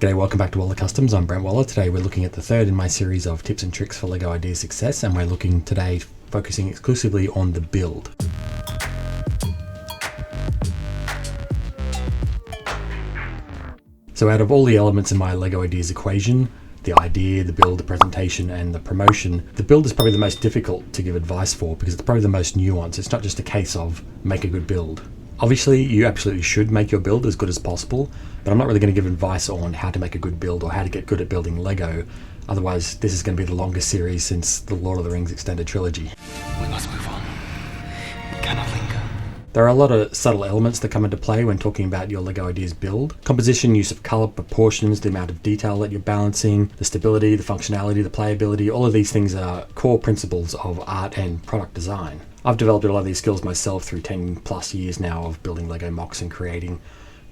G'day, welcome back to Waller Customs. I'm Brent Waller. Today we're looking at the third in my series of tips and tricks for LEGO idea success, and we're looking today focusing exclusively on the build. So out of all the elements in my LEGO ideas equation, the idea, the build, the presentation, and the promotion, the build is probably the most difficult to give advice for because it's probably the most nuanced. It's not just a case of make a good build. Obviously, you absolutely should make your build as good as possible, but I'm not really going to give advice on how to make a good build or how to get good at building Lego. Otherwise, this is going to be the longest series since the Lord of the Rings extended trilogy. We must move on. We cannot linger. There are a lot of subtle elements that come into play when talking about your LEGO ideas build. Composition, use of color, proportions, the amount of detail that you're balancing, the stability, the functionality, the playability, all of these things are core principles of art and product design. I've developed a lot of these skills myself through 10 plus years now of building Lego MOCs and creating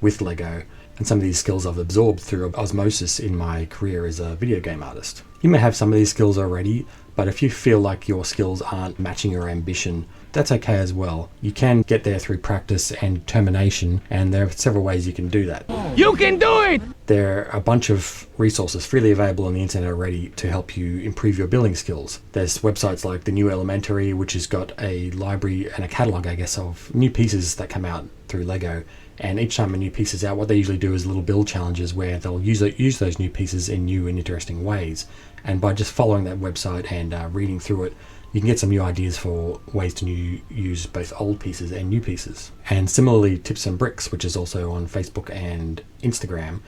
with Lego, and some of these skills I've absorbed through osmosis in my career as a video game artist. You may have some of these skills already, but if you feel like your skills aren't matching your ambition, that's okay as well. You can get there through practice and determination, and there are several ways you can do that. You can do it! There are a bunch of resources freely available on the internet already to help you improve your building skills. There's websites like The New Elementary, which has got a library and a catalogue, I guess, of new pieces that come out through Lego. And each time a new piece is out, what they usually do is little build challenges where they'll use those new pieces in new and interesting ways. And by just following that website and reading through it, you can get some new ideas for ways to use both old pieces and new pieces. And similarly, Tips and Bricks, which is also on Facebook and Instagram,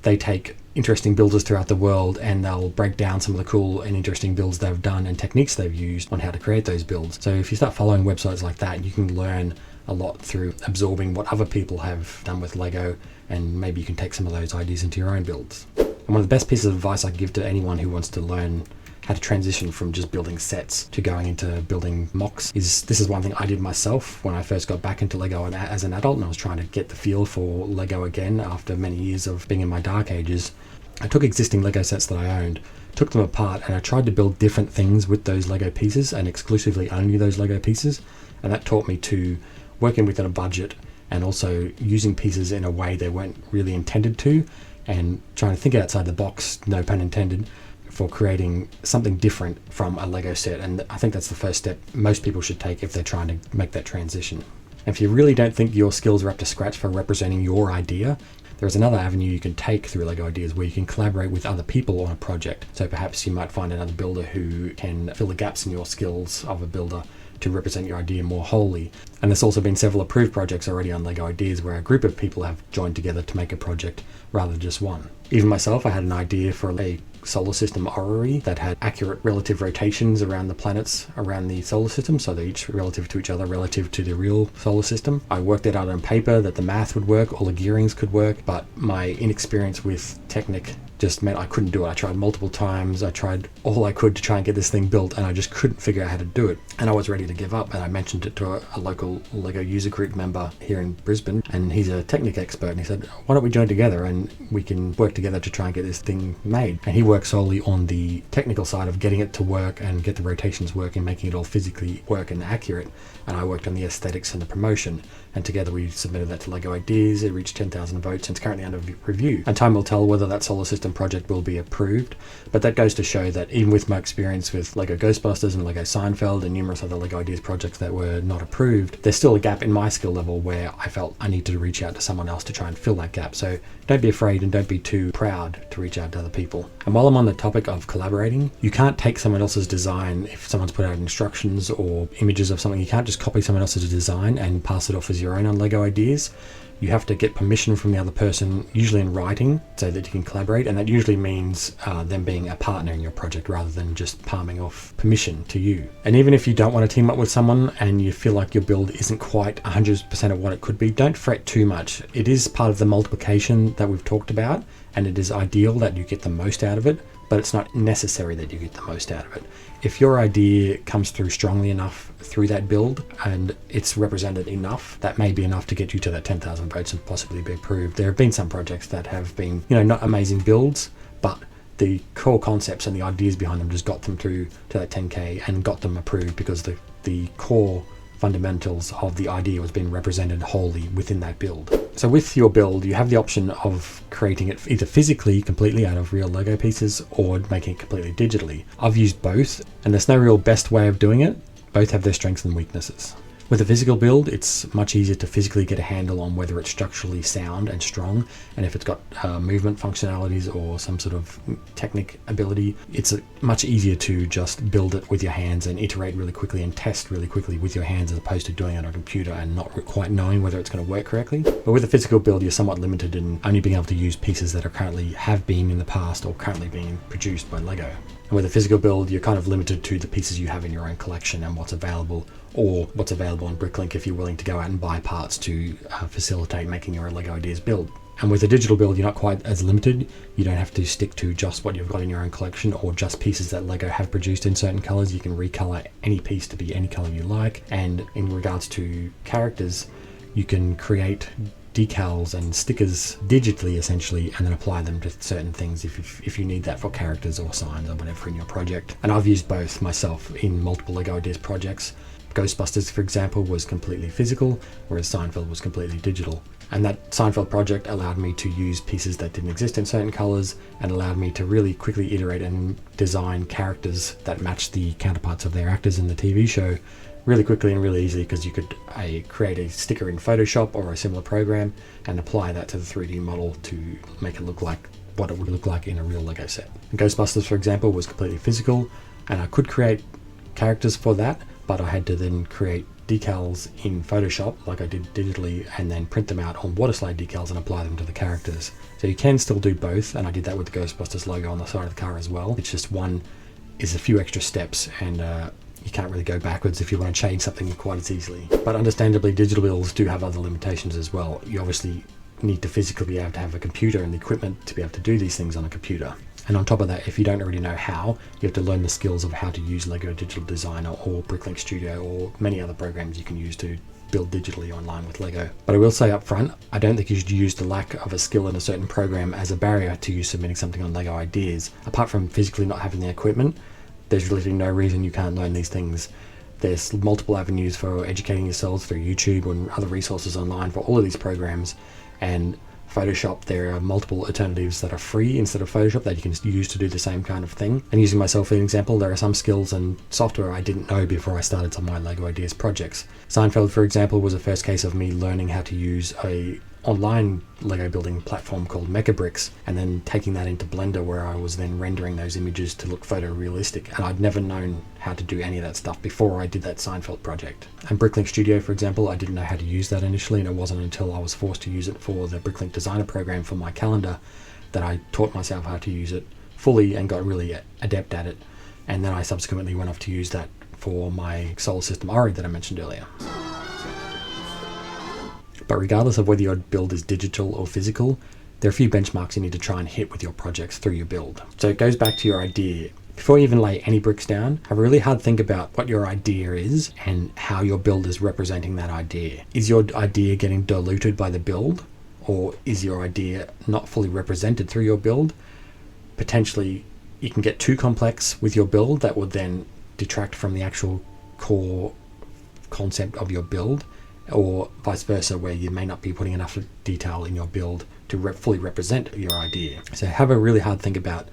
they take interesting builders throughout the world and they'll break down some of the cool and interesting builds they've done and techniques they've used on how to create those builds. So if you start following websites like that, you can learn a lot through absorbing what other people have done with Lego, and maybe you can take some of those ideas into your own builds. And one of the best pieces of advice I can give to anyone who wants to learn how to transition from just building sets to going into building MOCs is, this is one thing I did myself when I first got back into Lego as an adult and I was trying to get the feel for Lego again after many years of being in my dark ages. I took existing Lego sets that I owned, took them apart, and I tried to build different things with those Lego pieces and exclusively only those Lego pieces, and that taught me to working within a budget and also using pieces in a way they weren't really intended to, and trying to think outside the box, no pun intended, for creating something different from a Lego set. And I think that's the first step most people should take if they're trying to make that transition. And if you really don't think your skills are up to scratch for representing your idea, there's another avenue you can take through Lego Ideas where you can collaborate with other people on a project. So perhaps you might find another builder who can fill the gaps in your skills of a builder to represent your idea more wholly. And there's also been several approved projects already on Lego Ideas where a group of people have joined together to make a project rather than just one. Even myself, I had an idea for a solar system orrery that had accurate relative rotations around the planets around the solar system, so they're each relative to each other, relative to the real solar system. I worked it out on paper that the math would work, all the gearings could work, but my inexperience with Technic just meant I couldn't do it. I tried multiple times, I tried all I could to try and get this thing built, and I just couldn't figure out how to do it. And I was ready to give up, and I mentioned it to a local Lego user group member here in Brisbane, and he's a Technic expert, and he said, why don't we join together and we can work together to try and get this thing made. And he works solely on the technical side of getting it to work and get the rotations working, making it all physically work and accurate. And I worked on the aesthetics and the promotion. And together we submitted that to Lego Ideas. It reached 10,000 votes and it's currently under review. And time will tell whether that solar system project will be approved. But that goes to show that even with my experience with Lego Ghostbusters and Lego Seinfeld and numerous other Lego Ideas projects that were not approved, there's still a gap in my skill level where I felt I need to reach out to someone else to try and fill that gap. So don't be afraid and don't be too proud to reach out to other people. And while I'm on the topic of collaborating, you can't take someone else's design. If someone's put out instructions or images of something, you can't just copy someone else's design and pass it off as your own on Lego Ideas. You have to get permission from the other person, usually in writing, so that you can collaborate, and that usually means them being a partner in your project rather than just palming off permission to you. And even if you don't want to team up with someone and you feel like your build isn't quite 100% of what it could be, don't fret too much. It is part of the multiplication that we've talked about, and it is ideal that you get the most out of it, but it's not necessary that you get the most out of it. If your idea comes through strongly enough through that build and it's represented enough, that may be enough to get you to that 10,000 votes and possibly be approved. There have been some projects that have been, not amazing builds, but the core concepts and the ideas behind them just got them through to that 10K and got them approved because the core fundamentals of the idea was being represented wholly within that build. So with your build, you have the option of creating it either physically, completely out of real Lego pieces, or making it completely digitally. I've used both, and there's no real best way of doing it. Both have their strengths and weaknesses. With a physical build, it's much easier to physically get a handle on whether it's structurally sound and strong, and if it's got movement functionalities or some sort of technic ability. It's much easier to just build it with your hands and iterate really quickly and test really quickly with your hands, as opposed to doing it on a computer and not quite knowing whether it's going to work correctly. But with a physical build, you're somewhat limited in only being able to use pieces that are have been in the past or currently being produced by Lego. And with a physical build, you're kind of limited to the pieces you have in your own collection and what's available, or what's available on Bricklink if you're willing to go out and buy parts to facilitate making your Lego Ideas build. And with a digital build, you're not quite as limited. You don't have to stick to just what you've got in your own collection or just pieces that Lego have produced in certain colors. You can recolor any piece to be any color you like. And in regards to characters, you can create decals and stickers digitally, essentially, and then apply them to certain things if you need that for characters or signs or whatever in your project. And I've used both myself in multiple Lego Ideas projects. Ghostbusters, for example, was completely physical, whereas Seinfeld was completely digital. And that Seinfeld project allowed me to use pieces that didn't exist in certain colors and allowed me to really quickly iterate and design characters that matched the counterparts of their actors in the TV show really quickly and really easily, because you could create a sticker in Photoshop or a similar program and apply that to the 3D model to make it look like what it would look like in a real Lego set. And Ghostbusters, for example, was completely physical, and I could create characters for that, but I had to then create decals in Photoshop like I did digitally, and then print them out on water slide decals and apply them to the characters. So you can still do both, and I did that with the Ghostbusters logo on the side of the car as well. It's just one is a few extra steps, and you can't really go backwards if you want to change something quite as easily. But understandably, digital builds do have other limitations as well. You obviously need to physically be able to have a computer and the equipment to be able to do these things on a computer. And on top of that, if you don't already know how, you have to learn the skills of how to use Lego Digital Designer or Bricklink Studio or many other programs you can use to build digitally online with Lego. But I will say up front, I don't think you should use the lack of a skill in a certain program as a barrier to you submitting something on Lego Ideas. Apart from physically not having the equipment, there's literally no reason you can't learn these things. There's multiple avenues for educating yourselves through YouTube and other resources online for all of these programs. And Photoshop, there are multiple alternatives that are free instead of Photoshop that you can use to do the same kind of thing. And using myself as an example, there are some skills and software I didn't know before I started some of my Lego Ideas projects. Seinfeld, for example, was the first case of me learning how to use a online Lego building platform called Mechabricks, and then taking that into Blender, where I was then rendering those images to look photorealistic. And I'd never known how to do any of that stuff before I did that Seinfeld project. And Bricklink Studio, for example, I didn't know how to use that initially, and it wasn't until I was forced to use it for the Bricklink Designer program for my calendar that I taught myself how to use it fully and got really adept at it. And then I subsequently went off to use that for my Solar System Ori that I mentioned earlier. But regardless of whether your build is digital or physical, there are a few benchmarks you need to try and hit with your projects through your build. So it goes back to your idea. Before you even lay any bricks down, have a really hard think about what your idea is and how your build is representing that idea. Is your idea getting diluted by the build, or is your idea not fully represented through your build? Potentially, you can get too complex with your build that would then detract from the actual core concept of your build, or vice versa, where you may not be putting enough detail in your build to fully represent your idea. So have a really hard think about,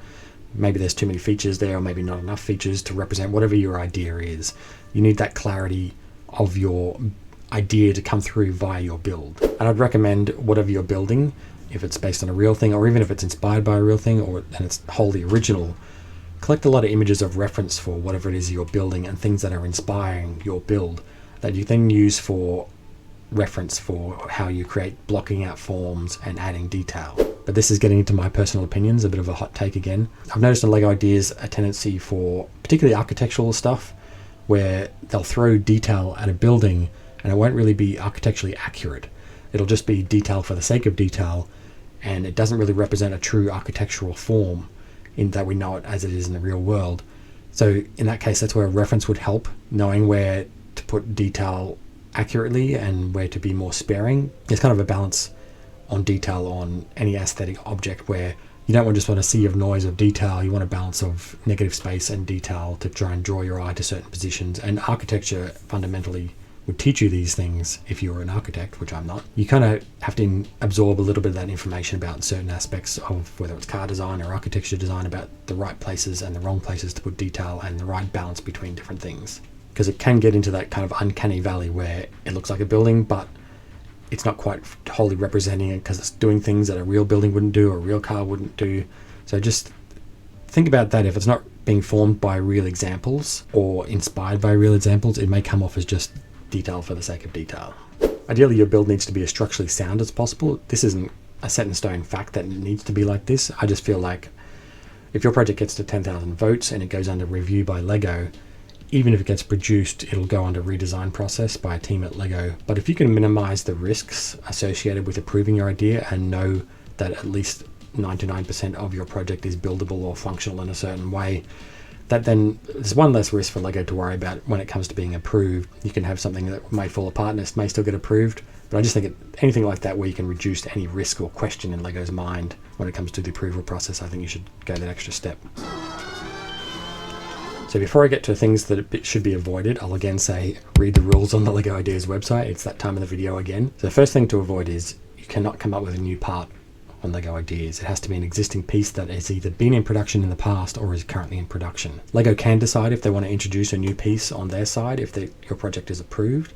maybe there's too many features there, or maybe not enough features to represent whatever your idea is. You need that clarity of your idea to come through via your build. And I'd recommend whatever you're building, if it's based on a real thing, or even if it's inspired by a real thing, and it's wholly original, collect a lot of images of reference for whatever it is you're building and things that are inspiring your build that you then use for reference for how you create blocking out forms and adding detail. But this is getting into my personal opinions, a bit of a hot take again. I've noticed in Lego Ideas a tendency for particularly architectural stuff where they'll throw detail at a building and it won't really be architecturally accurate. It'll just be detail for the sake of detail, and it doesn't really represent a true architectural form in that we know it as it is in the real world. So in that case, that's where a reference would help, knowing where to put detail accurately and where to be more sparing. There's kind of a balance on detail on any aesthetic object where you don't just want a sea of noise of detail. You want a balance of negative space and detail to try and draw your eye to certain positions. And architecture fundamentally would teach you these things if you were an architect, which I'm not. You kind of have to absorb a little bit of that information about certain aspects of whether it's car design or architecture design, about the right places and the wrong places to put detail and the right balance between different things. Because it can get into that kind of uncanny valley where it looks like a building, but it's not quite wholly representing it because it's doing things that a real building wouldn't do or a real car wouldn't do. So just think about that. If it's not being formed by real examples or inspired by real examples, it may come off as just detail for the sake of detail. Ideally, your build needs to be as structurally sound as possible. This isn't a set in stone fact that it needs to be like this. I just feel like if your project gets to 10,000 votes and it goes under review by LEGO, even if it gets produced, it'll go under redesign process by a team at LEGO. But if you can minimize the risks associated with approving your idea and know that at least 99% of your project is buildable or functional in a certain way, that then there's one less risk for LEGO to worry about when it comes to being approved. You can have something that may fall apart and it may still get approved, but I just think anything like that where you can reduce any risk or question in LEGO's mind when it comes to the approval process, I think you should go that extra step. So before I get to things that should be avoided, I'll again say read the rules on the LEGO Ideas website. It's that time of the video again. So the first thing to avoid is you cannot come up with a new part on LEGO Ideas. It has to be an existing piece that has either been in production in the past or is currently in production. LEGO can decide if they want to introduce a new piece on their side if your project is approved,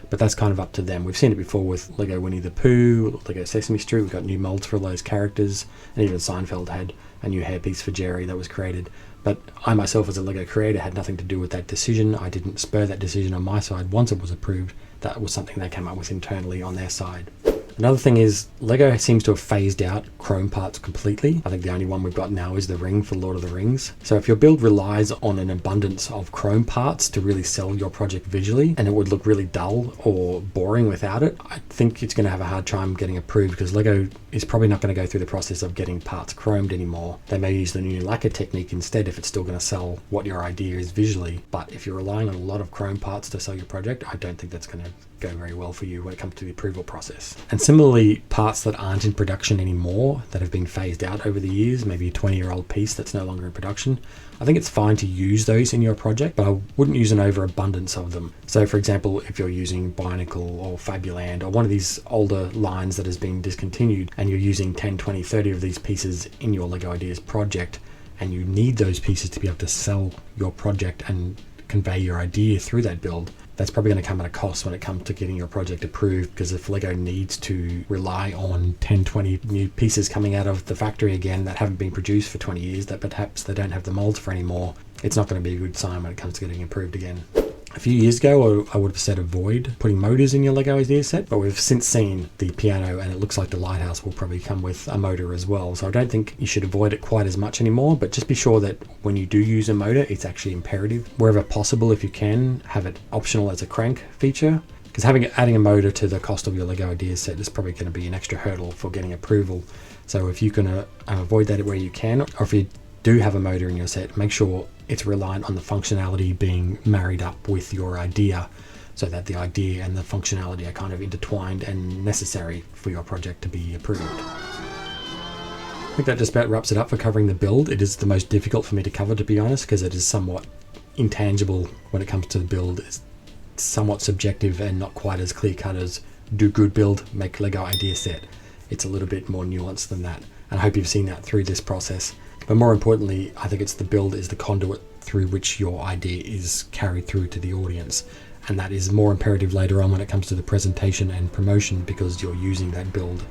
but that's kind of up to them. We've seen it before with LEGO Winnie the Pooh, LEGO Sesame Street. We've got new molds for all those characters, and even Seinfeld had a new hairpiece for Jerry that was created. But I myself as a LEGO creator had nothing to do with that decision. I didn't spur that decision on my side. Once it was approved, that was something they came up with internally on their side. Another thing is LEGO seems to have phased out chrome parts completely. I think the only one we've got now is the ring for Lord of the Rings. So if your build relies on an abundance of chrome parts to really sell your project visually, and it would look really dull or boring without it, I think it's going to have a hard time getting approved because LEGO is probably not going to go through the process of getting parts chromed anymore. They may use the new lacquer technique instead if it's still going to sell what your idea is visually. But if you're relying on a lot of chrome parts to sell your project, I don't think that's going to go very well for you when it comes to the approval process. And similarly, parts that aren't in production anymore, that have been phased out over the years, maybe a 20-year-old piece that's no longer in production, I think it's fine to use those in your project, but I wouldn't use an overabundance of them. So for example, if you're using Bionicle or Fabuland or one of these older lines that has been discontinued and you're using 10, 20, 30 of these pieces in your LEGO Ideas project, and you need those pieces to be able to sell your project and convey your idea through that build, that's probably going to come at a cost when it comes to getting your project approved, because if LEGO needs to rely on 10, 20 new pieces coming out of the factory again that haven't been produced for 20 years, that perhaps they don't have the molds for anymore, it's not going to be a good sign when it comes to getting approved again. A few years ago, I would have said avoid putting motors in your LEGO Ideas set, but we've since seen the piano and it looks like the lighthouse will probably come with a motor as well. So I don't think you should avoid it quite as much anymore, but just be sure that when you do use a motor, it's actually imperative. Wherever possible, if you can, have it optional as a crank feature, because adding a motor to the cost of your LEGO Ideas set is probably going to be an extra hurdle for getting approval. So if you can avoid that where you can, or if you do have a motor in your set, make sure it's reliant on the functionality being married up with your idea, so that the idea and the functionality are kind of intertwined and necessary for your project to be approved. I think that just about wraps it up for covering the build. It is the most difficult for me to cover, to be honest, because it is somewhat intangible when it comes to the build. It's somewhat subjective and not quite as clear cut as do good build, make LEGO Idea set. It's a little bit more nuanced than that, and I hope you've seen that through this process. But more importantly, I think it's the build is the conduit through which your idea is carried through to the audience. And that is more imperative later on when it comes to the presentation and promotion, because you're using that build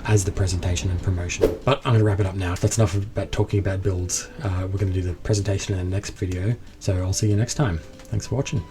as the presentation and promotion. But I'm going to wrap it up now. That's enough about talking about builds. We're going to do the presentation in the next video. So I'll see you next time. Thanks for watching.